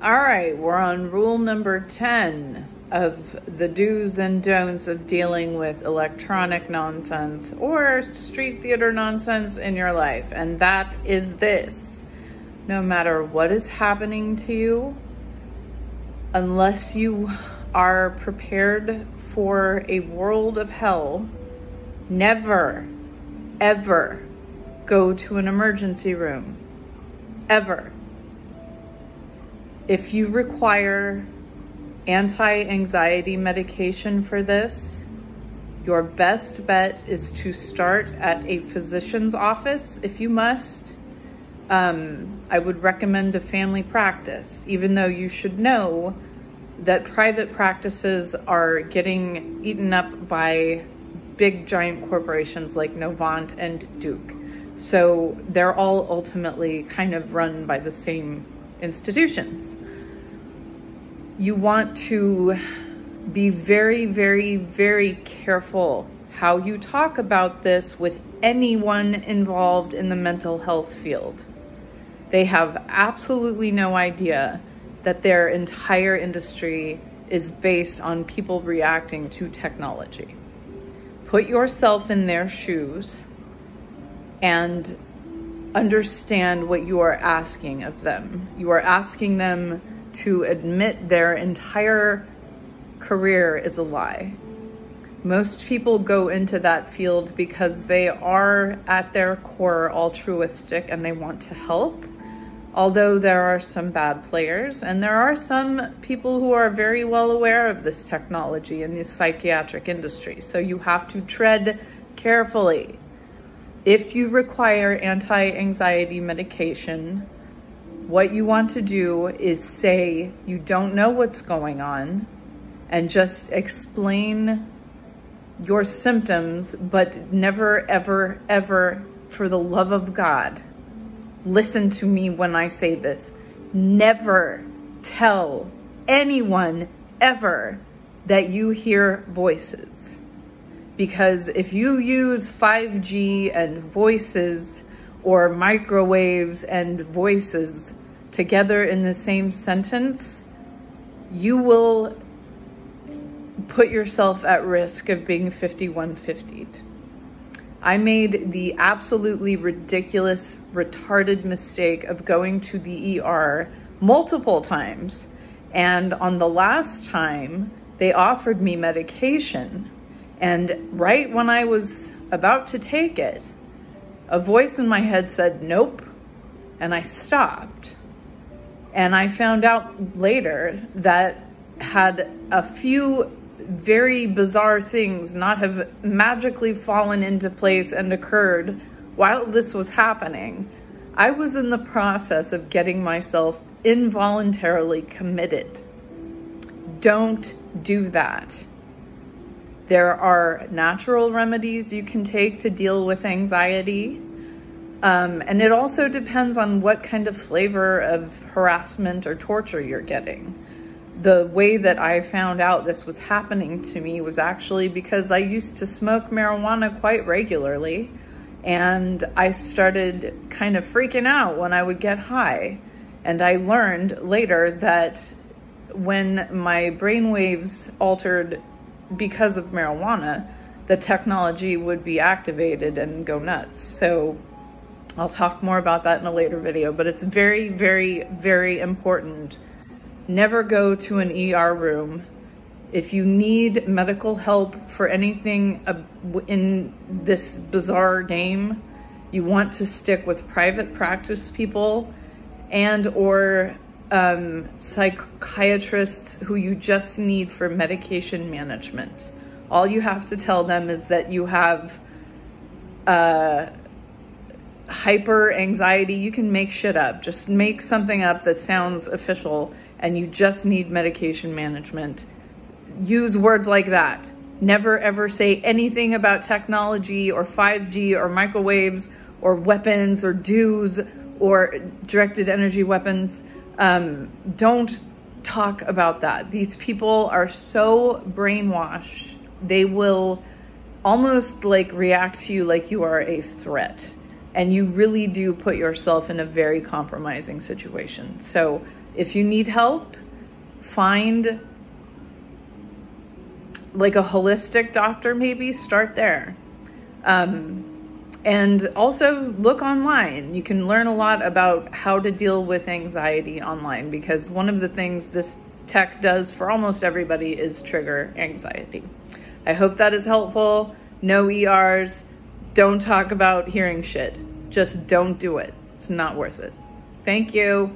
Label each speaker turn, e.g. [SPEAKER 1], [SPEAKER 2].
[SPEAKER 1] All right, we're on rule number 10 of the do's and don'ts of dealing with electronic nonsense or street theater nonsense in your life. And that is this: no matter what is happening to you, unless you are prepared for a world of hell, never, ever go to an emergency room. Ever. If you require anti-anxiety medication for this, your best bet is to start at a physician's office if you must. I would recommend a family practice, even though you should know that private practices are getting eaten up by big giant corporations like Novant and Duke. So they're all ultimately kind of run by the same institutions. You want to be very, very, very careful how you talk about this with anyone involved in the mental health field. They have absolutely no idea that their entire industry is based on people reacting to technology. Put yourself in their shoes and understand what you are asking of them. You are asking them to admit their entire career is a lie. Most people go into that field because they are at their core altruistic and they want to help. Although there are some bad players, and there are some people who are very well aware of this technology in the psychiatric industry. So you have to tread carefully. If you require anti-anxiety medication, what you want to do is say you don't know what's going on and just explain your symptoms, but never, ever, ever, for the love of God, listen to me when I say this. Never tell anyone ever that you hear voices. Because if you use 5G and voices or microwaves and voices together in the same sentence, you will put yourself at risk of being 5150'd. I made the absolutely ridiculous, retarded mistake of going to the ER multiple times. And on the last time, they offered me medication. And right when I was about to take it, a voice in my head said, nope. And I stopped. And I found out later that had a few very bizarre things not have magically fallen into place and occurred while this was happening, I was in the process of getting myself involuntarily committed. Don't do that. There are natural remedies you can take to deal with anxiety. And it also depends on what kind of flavor of harassment or torture you're getting. The way that I found out this was happening to me was actually because I used to smoke marijuana quite regularly, and I started kind of freaking out when I would get high. And I learned later that when my brainwaves altered because of marijuana, the technology would be activated and go nuts. So I'll talk more about that in a later video, but it's very, very, very important. Never go to an ER room. If you need medical help for anything in this bizarre game, you want to stick with private practice people and or psychiatrists who you just need for medication management. All you have to tell them is that you have hyper anxiety. You can make shit up. Just make something up that sounds official, and you just need medication management. Use words like that. Never ever say anything about technology or 5G or microwaves or weapons or DEWs or directed energy weapons. Don't talk about that. These people are so brainwashed. They will almost like react to you like you are a threat. And you really do put yourself in a very compromising situation. So If you need help, find like a holistic doctor, maybe start there. And also look online. You can learn a lot about how to deal with anxiety online, because one of the things this tech does for almost everybody is trigger anxiety. I hope that is helpful. No ERs. Don't talk about hearing shit. Just don't do it. It's not worth it. Thank you.